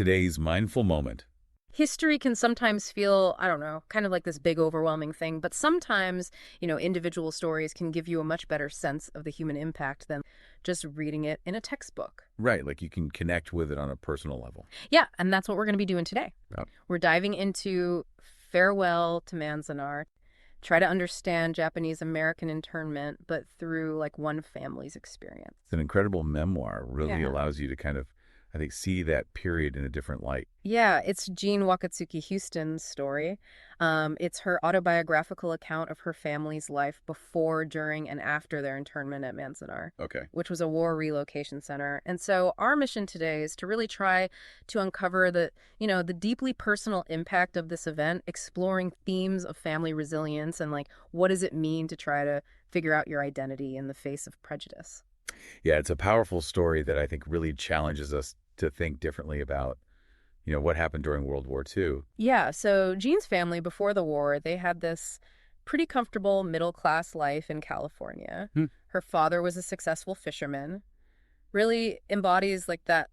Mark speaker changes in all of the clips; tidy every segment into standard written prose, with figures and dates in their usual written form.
Speaker 1: today's mindful moment.
Speaker 2: History can sometimes feel, I don't know, kind of like this big overwhelming thing, but sometimes, individual stories can give you a much better sense of the human impact than just reading it in a textbook.
Speaker 1: Right, like you can connect with it on a personal level.
Speaker 2: Yeah, and that's what we're going to be doing today.
Speaker 1: Yep.
Speaker 2: We're diving into Farewell to Manzanar, try to understand Japanese American internment, but through like one family's experience.
Speaker 1: It's an incredible memoir. Really
Speaker 2: Yeah.
Speaker 1: allows you to kind of, I think, see that period in a different light.
Speaker 2: Yeah, it's Jeanne Wakatsuki Houston's story. It's her autobiographical account of her family's life before, during, and after their internment at Manzanar,
Speaker 1: Okay.
Speaker 2: which was a war relocation center. And so our mission today is to really try to uncover the deeply personal impact of this event, exploring themes of family resilience and like what does it mean to try to figure out your identity in the face of prejudice.
Speaker 1: Yeah, it's a powerful story that I think really challenges us to think differently about, what happened during World War II.
Speaker 2: Yeah, so Jean's family before the war, they had this pretty comfortable middle-class life in California.
Speaker 1: Hmm.
Speaker 2: Her father was a successful fisherman. Really embodies like that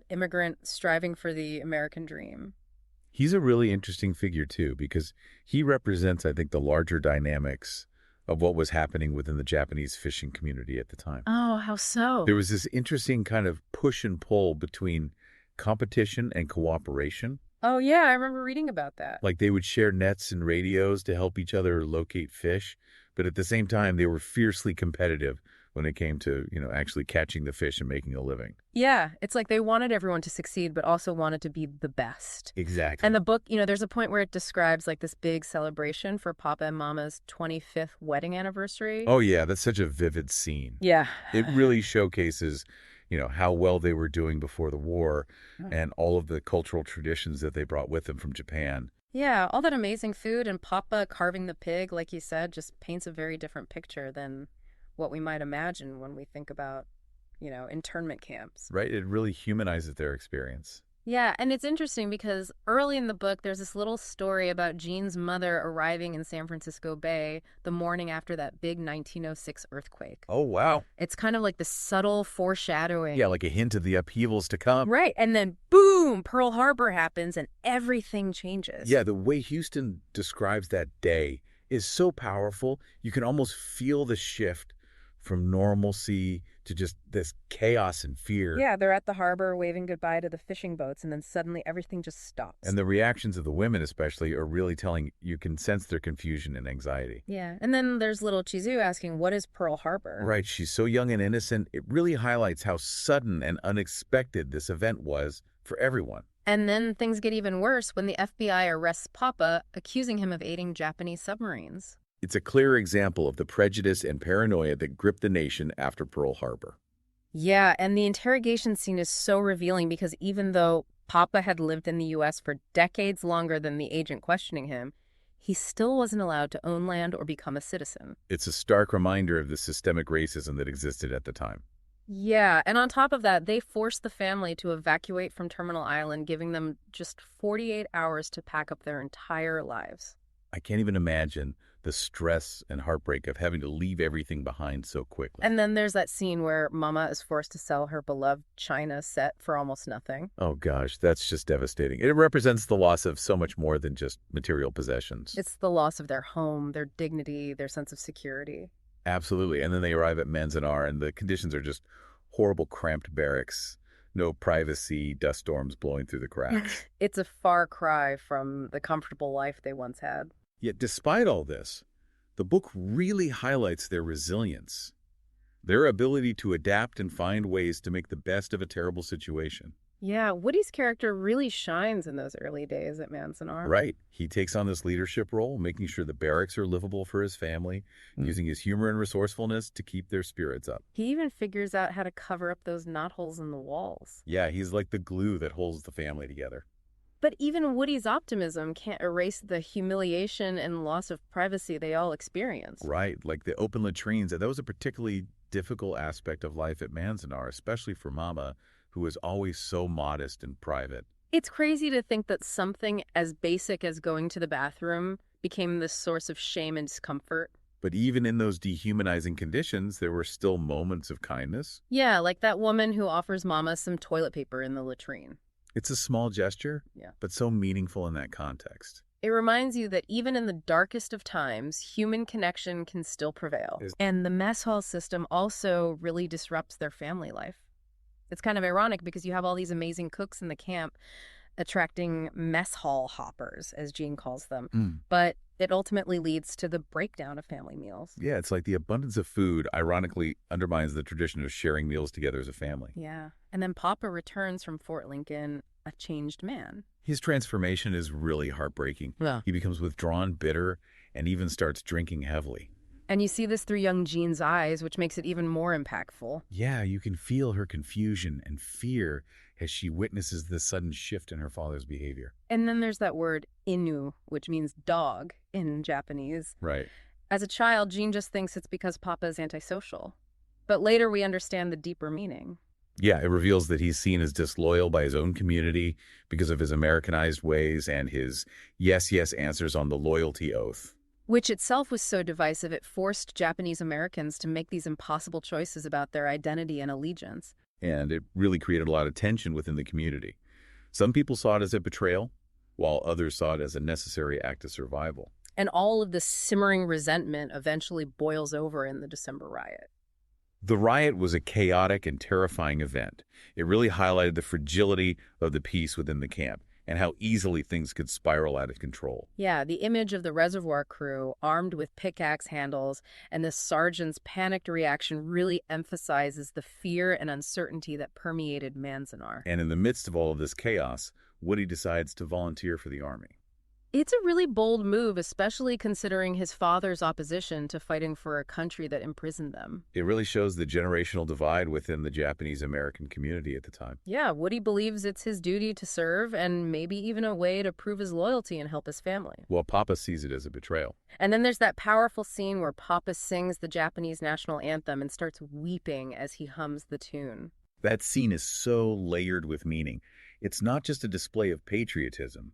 Speaker 2: immigrant striving for the American dream.
Speaker 1: He's a really interesting figure, too, because he represents, I think, the larger dynamics of what was happening within the Japanese fishing community at the time.
Speaker 2: Oh, how so?
Speaker 1: There was this interesting kind of push and pull between competition and cooperation.
Speaker 2: Oh, yeah, I remember reading about that.
Speaker 1: Like they would share nets and radios to help each other locate fish, but at the same time, they were fiercely competitive when it came to, actually catching the fish and making a living.
Speaker 2: Yeah, it's like they wanted everyone to succeed, but also wanted to be the best.
Speaker 1: Exactly.
Speaker 2: And the book, there's a point where it describes like this big celebration for Papa and Mama's 25th wedding anniversary.
Speaker 1: Oh, yeah, that's such a vivid scene.
Speaker 2: Yeah.
Speaker 1: It really showcases, how well they were doing before the war and all of the cultural traditions that they brought with them from Japan.
Speaker 2: Yeah, all that amazing food and Papa carving the pig, like you said, just paints a very different picture than what we might imagine when we think about, internment camps.
Speaker 1: Right? It really humanizes their experience.
Speaker 2: Yeah, and it's interesting because early in the book, there's this little story about Jean's mother arriving in San Francisco Bay the morning after that big 1906 earthquake.
Speaker 1: Oh, wow.
Speaker 2: It's kind of like the subtle foreshadowing.
Speaker 1: Yeah, like a hint of the upheavals to come.
Speaker 2: Right, and then boom, Pearl Harbor happens and everything changes.
Speaker 1: Yeah, the way Houston describes that day is so powerful. You can almost feel the shift from normalcy to just this chaos and fear.
Speaker 2: Yeah, they're at the harbor waving goodbye to the fishing boats, and then suddenly everything just stops.
Speaker 1: And the reactions of the women especially are really telling. You can sense their confusion and anxiety.
Speaker 2: Yeah, and then there's little Chizu asking, what is Pearl Harbor?
Speaker 1: Right, she's so young and innocent. It really highlights how sudden and unexpected this event was for everyone.
Speaker 2: And then things get even worse when the FBI arrests Papa, accusing him of aiding Japanese submarines.
Speaker 1: It's a clear example of the prejudice and paranoia that gripped the nation after Pearl Harbor.
Speaker 2: Yeah, and the interrogation scene is so revealing because even though Papa had lived in the U.S. for decades longer than the agent questioning him, he still wasn't allowed to own land or become a citizen.
Speaker 1: It's a stark reminder of the systemic racism that existed at the time.
Speaker 2: Yeah, and on top of that, they forced the family to evacuate from Terminal Island, giving them just 48 hours to pack up their entire lives.
Speaker 1: I can't even imagine the stress and heartbreak of having to leave everything behind so quickly.
Speaker 2: And then there's that scene where Mama is forced to sell her beloved China set for almost nothing.
Speaker 1: Oh gosh, that's just devastating. It represents the loss of so much more than just material possessions.
Speaker 2: It's the loss of their home, their dignity, their sense of security.
Speaker 1: Absolutely. And then they arrive at Manzanar and the conditions are just horrible, cramped barracks. No privacy, dust storms blowing through the cracks.
Speaker 2: It's a far cry from the comfortable life they once had.
Speaker 1: Yet despite all this, the book really highlights their resilience, their ability to adapt and find ways to make the best of a terrible situation.
Speaker 2: Yeah, Woody's character really shines in those early days at Manzanar.
Speaker 1: Right. He takes on this leadership role, making sure the barracks are livable for his family, using his humor and resourcefulness to keep their spirits up.
Speaker 2: He even figures out how to cover up those knotholes in the walls.
Speaker 1: Yeah, he's like the glue that holds the family together.
Speaker 2: But even Woody's optimism can't erase the humiliation and loss of privacy they all experience.
Speaker 1: Right, like the open latrines. That was a particularly difficult aspect of life at Manzanar, especially for Mama, who was always so modest and private.
Speaker 2: It's crazy to think that something as basic as going to the bathroom became this source of shame and discomfort.
Speaker 1: But even in those dehumanizing conditions, there were still moments of kindness.
Speaker 2: Yeah, like that woman who offers Mama some toilet paper in the latrine.
Speaker 1: It's a small gesture,
Speaker 2: Yeah.
Speaker 1: but so meaningful in that context.
Speaker 2: It reminds you that even in the darkest of times, human connection can still prevail.
Speaker 1: Is-
Speaker 2: And the mess hall system also really disrupts their family life. It's kind of ironic because you have all these amazing cooks in the camp attracting mess hall hoppers, as Jean calls them.
Speaker 1: Mm.
Speaker 2: But it ultimately leads to the breakdown of family meals.
Speaker 1: Yeah, it's like the abundance of food ironically undermines the tradition of sharing meals together as a family.
Speaker 2: Yeah. And then Papa returns from Fort Lincoln a changed man.
Speaker 1: His transformation is really heartbreaking.
Speaker 2: Yeah.
Speaker 1: He becomes withdrawn, bitter, and even starts drinking heavily.
Speaker 2: And you see this through young Jean's eyes, which makes it even more impactful.
Speaker 1: Yeah, you can feel her confusion and fear as she witnesses this sudden shift in her father's behavior.
Speaker 2: And then there's that word inu, which means dog in Japanese.
Speaker 1: Right.
Speaker 2: As a child, Jean just thinks it's because Papa is antisocial. But later we understand the deeper meaning.
Speaker 1: Yeah, it reveals that he's seen as disloyal by his own community because of his Americanized ways and his yes, yes answers on the loyalty oath.
Speaker 2: Which itself was so divisive it forced Japanese Americans to make these impossible choices about their identity and allegiance.
Speaker 1: And it really created a lot of tension within the community. Some people saw it as a betrayal, while others saw it as a necessary act of survival.
Speaker 2: And all of this simmering resentment eventually boils over in the December riot.
Speaker 1: The riot was a chaotic and terrifying event. It really highlighted the fragility of the peace within the camp and how easily things could spiral out of control.
Speaker 2: Yeah, the image of the reservoir crew armed with pickaxe handles and the sergeant's panicked reaction really emphasizes the fear and uncertainty that permeated Manzanar.
Speaker 1: And in the midst of all of this chaos, Woody decides to volunteer for the army.
Speaker 2: It's a really bold move, especially considering his father's opposition to fighting for a country that imprisoned them.
Speaker 1: It really shows the generational divide within the Japanese-American community at the time.
Speaker 2: Yeah, Woody believes it's his duty to serve and maybe even a way to prove his loyalty and help his family.
Speaker 1: While Papa sees it as a betrayal.
Speaker 2: And then there's that powerful scene where Papa sings the Japanese national anthem and starts weeping as he hums the tune.
Speaker 1: That scene is so layered with meaning. It's not just a display of patriotism.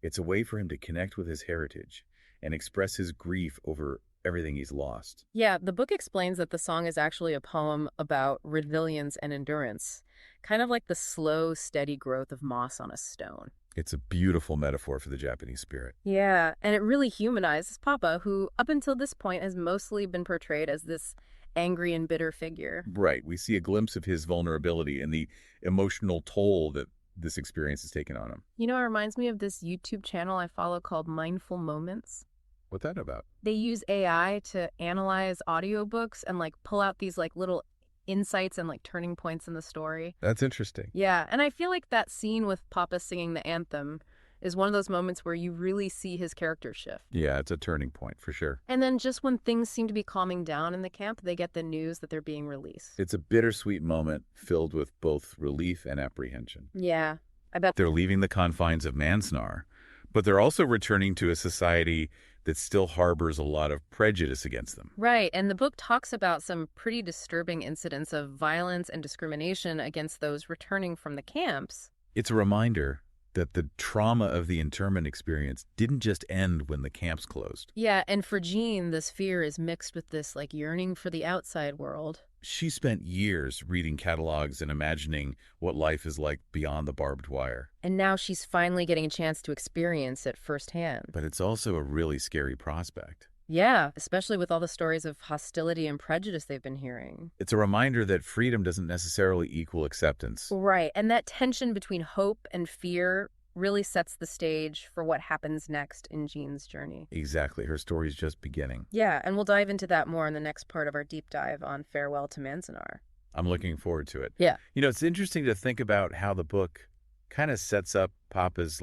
Speaker 1: It's a way for him to connect with his heritage and express his grief over everything he's lost.
Speaker 2: Yeah, the book explains that the song is actually a poem about resilience and endurance, kind of like the slow, steady growth of moss on a stone.
Speaker 1: It's a beautiful metaphor for the Japanese spirit.
Speaker 2: Yeah, and it really humanizes Papa, who up until this point has mostly been portrayed as this angry and bitter figure.
Speaker 1: Right. We see a glimpse of his vulnerability and the emotional toll that this experience has taken on him.
Speaker 2: You know, it reminds me of this YouTube channel I follow called Mindful Moments.
Speaker 1: What's that about?
Speaker 2: They use AI to analyze audiobooks and pull out these little insights and turning points in the story.
Speaker 1: That's interesting.
Speaker 2: Yeah, and I feel like that scene with Papa singing the anthem is one of those moments where you really see his character shift.
Speaker 1: Yeah, it's a turning point for sure.
Speaker 2: And then just when things seem to be calming down in the camp, they get the news that they're being released.
Speaker 1: It's a bittersweet moment filled with both relief and apprehension.
Speaker 2: Yeah, I bet.
Speaker 1: They're leaving the confines of Manzanar, but they're also returning to a society that still harbors a lot of prejudice against them.
Speaker 2: Right, and the book talks about some pretty disturbing incidents of violence and discrimination against those returning from the camps.
Speaker 1: It's a reminder that the trauma of the internment experience didn't just end when the camps closed.
Speaker 2: Yeah, and for Jean, this fear is mixed with this yearning for the outside world.
Speaker 1: She spent years reading catalogs and imagining what life is like beyond the barbed wire.
Speaker 2: And now she's finally getting a chance to experience it firsthand.
Speaker 1: But it's also a really scary prospect.
Speaker 2: Yeah, especially with all the stories of hostility and prejudice they've been hearing.
Speaker 1: It's a reminder that freedom doesn't necessarily equal acceptance.
Speaker 2: Right, and that tension between hope and fear really sets the stage for what happens next in Jean's journey.
Speaker 1: Exactly. Her story's just beginning.
Speaker 2: Yeah, and we'll dive into that more in the next part of our deep dive on Farewell to Manzanar.
Speaker 1: I'm looking forward to it.
Speaker 2: Yeah.
Speaker 1: You know, it's interesting to think about how the book kind of sets up Papa's,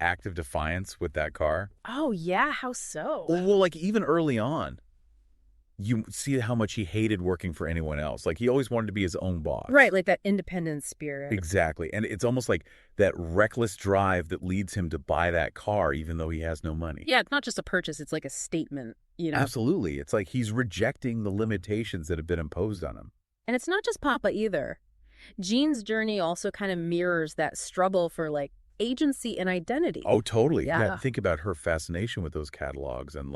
Speaker 1: act of defiance with that car.
Speaker 2: Oh, yeah, how so?
Speaker 1: Well, even early on, you see how much he hated working for anyone else. He always wanted to be his own boss.
Speaker 2: Right, that independent spirit.
Speaker 1: Exactly. And it's almost like that reckless drive that leads him to buy that car even though he has no money.
Speaker 2: Yeah, it's not just a purchase, it's a statement,
Speaker 1: Absolutely. It's like he's rejecting the limitations that have been imposed on him.
Speaker 2: And it's not just Papa either. Jean's journey also kind of mirrors that struggle for agency and identity.
Speaker 1: Oh, totally.
Speaker 2: Yeah.
Speaker 1: Think about her fascination with those catalogs and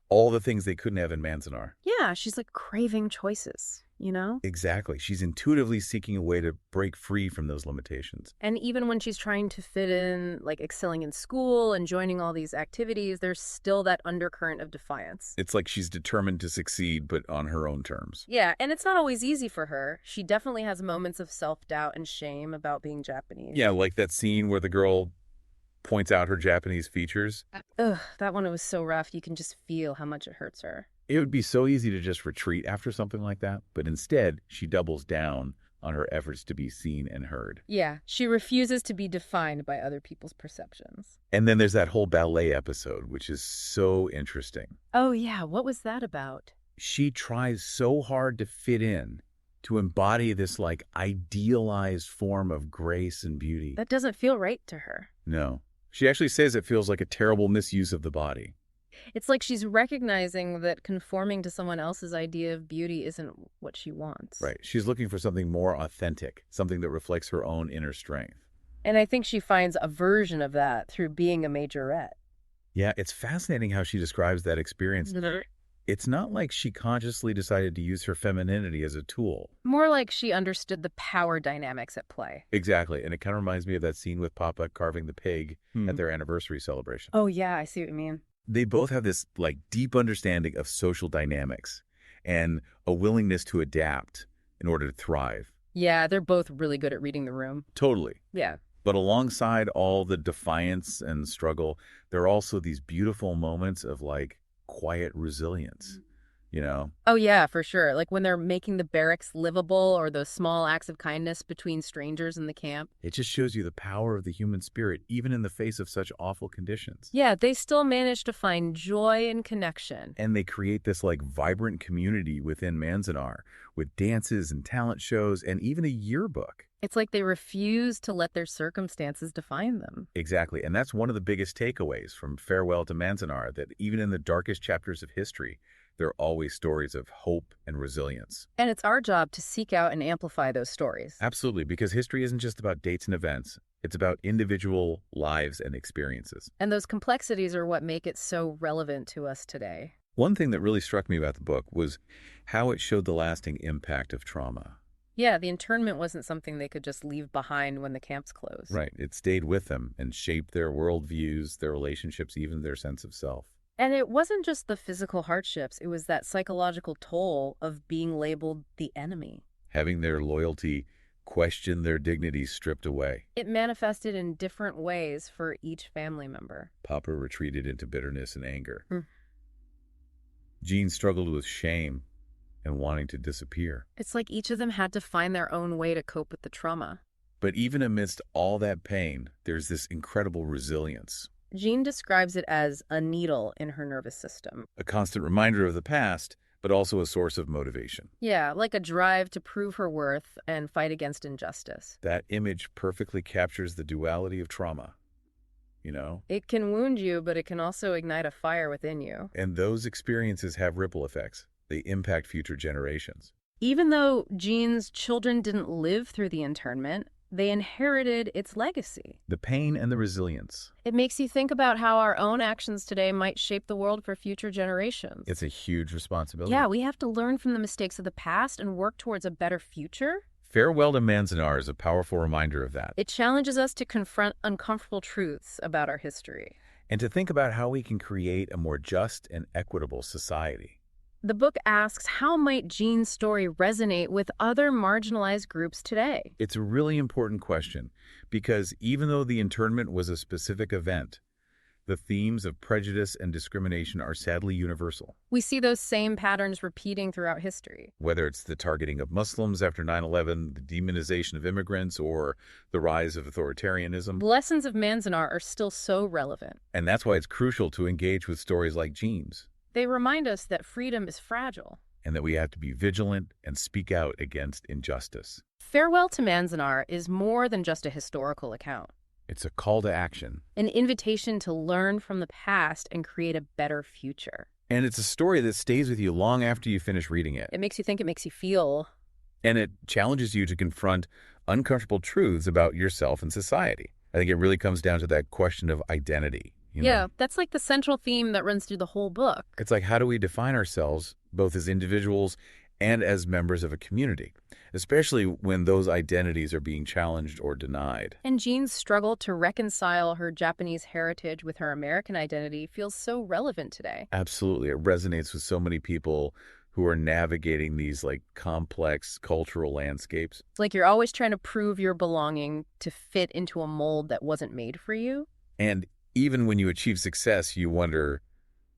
Speaker 1: all the things they couldn't have in Manzanar.
Speaker 2: Yeah, she's craving choices. you know?
Speaker 1: Exactly. She's intuitively seeking a way to break free from those limitations.
Speaker 2: And even when she's trying to fit in, like excelling in school and joining all these activities, there's still that undercurrent of defiance.
Speaker 1: It's like she's determined to succeed, but on her own terms.
Speaker 2: Yeah, and it's not always easy for her. She definitely has moments of self-doubt and shame about being Japanese.
Speaker 1: Yeah, like that scene where the girl points out her Japanese features.
Speaker 2: Ugh, that one, it was so rough. You can just feel how much it hurts her.
Speaker 1: It would be so easy to just retreat after something like that, but instead, she doubles down on her efforts to be seen and heard.
Speaker 2: Yeah, she refuses to be defined by other people's perceptions.
Speaker 1: And then there's that whole ballet episode, which is so interesting.
Speaker 2: Oh yeah, what was that about?
Speaker 1: She tries so hard to fit in, to embody this like idealized form of grace and beauty.
Speaker 2: That doesn't feel right to her.
Speaker 1: No. She actually says it feels like a terrible misuse of the body.
Speaker 2: It's like she's recognizing that conforming to someone else's idea of beauty isn't what she wants.
Speaker 1: Right. She's looking for something more authentic, something that reflects her own inner strength.
Speaker 2: And I think she finds a version of that through being a majorette.
Speaker 1: Yeah, it's fascinating how she describes that experience. It's not like she consciously decided to use her femininity as a tool.
Speaker 2: More like she understood the power dynamics at play.
Speaker 1: Exactly. And it kind of reminds me of that scene with Papa carving the pig at their anniversary celebration.
Speaker 2: Oh yeah, I see what you mean.
Speaker 1: They both have this like deep understanding of social dynamics and a willingness to adapt in order to thrive.
Speaker 2: Yeah, they're both really good at reading the room.
Speaker 1: Totally.
Speaker 2: Yeah.
Speaker 1: But alongside all the defiance and struggle, there are also these beautiful moments of like quiet resilience, you know?
Speaker 2: Oh yeah, for sure. Like when they're making the barracks livable or those small acts of kindness between strangers in the camp.
Speaker 1: It just shows you the power of the human spirit, even in the face of such awful conditions.
Speaker 2: Yeah, they still manage to find joy and connection.
Speaker 1: And they create this like vibrant community within Manzanar with dances and talent shows and even a yearbook.
Speaker 2: It's like they refuse to let their circumstances define them.
Speaker 1: Exactly. And that's one of the biggest takeaways from Farewell to Manzanar, that even in the darkest chapters of history, there are always stories of hope and resilience.
Speaker 2: And it's our job to seek out and amplify those stories.
Speaker 1: Absolutely, because history isn't just about dates and events. It's about individual lives and experiences.
Speaker 2: And those complexities are what make it so relevant to us today.
Speaker 1: One thing that really struck me about the book was how it showed the lasting impact of trauma.
Speaker 2: Yeah, the internment wasn't something they could just leave behind when the camps closed.
Speaker 1: Right. It stayed with them and shaped their worldviews, their relationships, even their sense of self.
Speaker 2: And it wasn't just the physical hardships, it was that psychological toll of being labeled the enemy.
Speaker 1: Having their loyalty questioned, their dignity stripped away.
Speaker 2: It manifested in different ways for each family member.
Speaker 1: Papa retreated into bitterness and anger.
Speaker 2: Hmm.
Speaker 1: Jeanne struggled with shame and wanting to disappear.
Speaker 2: It's like each of them had to find their own way to cope with the trauma.
Speaker 1: But even amidst all that pain, there's this incredible resilience.
Speaker 2: Jeanne describes it as a needle in her nervous system.
Speaker 1: A constant reminder of the past, but also a source of motivation.
Speaker 2: Yeah, like a drive to prove her worth and fight against injustice.
Speaker 1: That image perfectly captures the duality of trauma, you know?
Speaker 2: It can wound you, but it can also ignite a fire within you.
Speaker 1: And those experiences have ripple effects. They impact future generations.
Speaker 2: Even though Jeanne's children didn't live through the internment, they inherited its legacy.
Speaker 1: The pain and the resilience.
Speaker 2: It makes you think about how our own actions today might shape the world for future generations.
Speaker 1: It's a huge responsibility.
Speaker 2: Yeah, we have to learn from the mistakes of the past and work towards a better future.
Speaker 1: Farewell to Manzanar is a powerful reminder of that.
Speaker 2: It challenges us to confront uncomfortable truths about our history.
Speaker 1: And to think about how we can create a more just and equitable society.
Speaker 2: The book asks, how might Jeanne's story resonate with other marginalized groups today?
Speaker 1: It's a really important question because even though the internment was a specific event, the themes of prejudice and discrimination are sadly universal.
Speaker 2: We see those same patterns repeating throughout history.
Speaker 1: Whether it's the targeting of Muslims after 9/11, the demonization of immigrants, or the rise of authoritarianism.
Speaker 2: The lessons of Manzanar are still so relevant.
Speaker 1: And that's why it's crucial to engage with stories like Jeanne's.
Speaker 2: They remind us that freedom is fragile.
Speaker 1: And that we have to be vigilant and speak out against injustice.
Speaker 2: Farewell to Manzanar is more than just a historical account.
Speaker 1: It's a call to action.
Speaker 2: An invitation to learn from the past and create a better future.
Speaker 1: And it's a story that stays with you long after you finish reading it.
Speaker 2: It makes you think, it makes you feel.
Speaker 1: And it challenges you to confront uncomfortable truths about yourself and society. I think it really comes down to that question of identity.
Speaker 2: Yeah, that's like the central theme that runs through the whole book.
Speaker 1: It's like, how do we define ourselves, both as individuals and as members of a community, especially when those identities are being challenged or denied.
Speaker 2: And Jean's struggle to reconcile her Japanese heritage with her American identity feels so relevant today.
Speaker 1: Absolutely. It resonates with so many people who are navigating these like complex cultural landscapes.
Speaker 2: It's like you're always trying to prove your belonging to fit into a mold that wasn't made for you.
Speaker 1: And even when you achieve success, you wonder,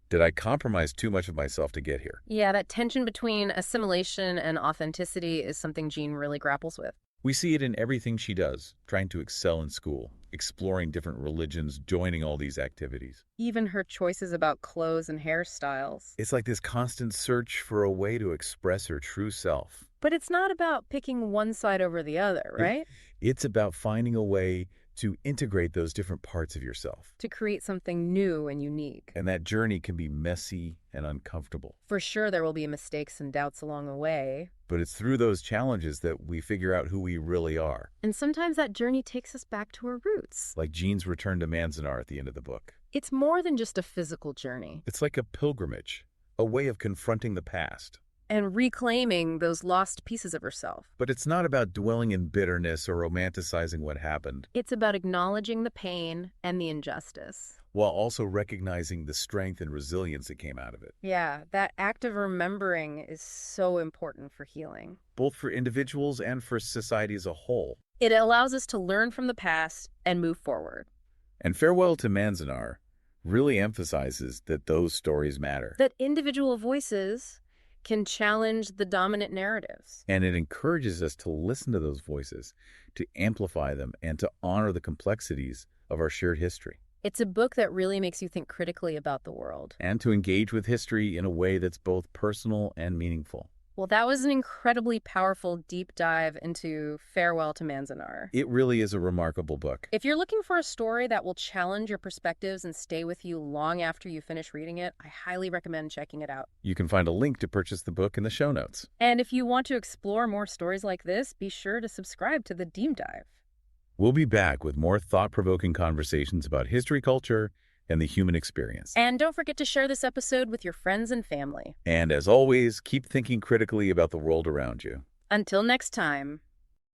Speaker 1: did I compromise too much of myself to get here?
Speaker 2: Yeah, that tension between assimilation and authenticity is something Jean really grapples with.
Speaker 1: We see it in everything she does, trying to excel in school, exploring different religions, joining all these activities.
Speaker 2: Even her choices about clothes and hairstyles.
Speaker 1: It's like this constant search for a way to express her true self.
Speaker 2: But it's not about picking one side over the other,
Speaker 1: It,
Speaker 2: right?
Speaker 1: it's about finding a way to integrate those different parts of yourself.
Speaker 2: To create something new and unique.
Speaker 1: And that journey can be messy and uncomfortable.
Speaker 2: For sure, there will be mistakes and doubts along the way.
Speaker 1: But it's through those challenges that we figure out who we really are.
Speaker 2: And sometimes that journey takes us back to our roots.
Speaker 1: Like Jean's return to Manzanar at the end of the book.
Speaker 2: It's more than just a physical journey.
Speaker 1: It's like a pilgrimage, a way of confronting the past.
Speaker 2: And reclaiming those lost pieces of herself.
Speaker 1: But it's not about dwelling in bitterness or romanticizing what happened,
Speaker 2: It's about acknowledging the pain and the injustice.
Speaker 1: while also recognizing the strength and resilience that came out of it,
Speaker 2: Yeah, that act of remembering is so important for healing.
Speaker 1: both for individuals and for society as a whole.
Speaker 2: It allows us to learn from the past and move forward.
Speaker 1: And Farewell to Manzanar really emphasizes that those stories matter.
Speaker 2: That individual voices can challenge the dominant narratives.
Speaker 1: And it encourages us to listen to those voices, to amplify them, and to honor the complexities of our shared history.
Speaker 2: It's a book that really makes you think critically about the world.
Speaker 1: And to engage with history in a way that's both personal and meaningful.
Speaker 2: Well, that was an incredibly powerful deep dive into Farewell to Manzanar.
Speaker 1: It really is a remarkable book.
Speaker 2: If you're looking for a story that will challenge your perspectives and stay with you long after you finish reading it, I highly recommend checking it out.
Speaker 1: You can find a link to purchase the book in the show notes.
Speaker 2: And if you want to explore more stories like this, be sure to subscribe to the Deep Dive.
Speaker 1: We'll be back with more thought-provoking conversations about history, culture, and the human experience.
Speaker 2: And don't forget to share this episode with your friends and family.
Speaker 1: And as always, keep thinking critically about the world around you.
Speaker 2: Until next time.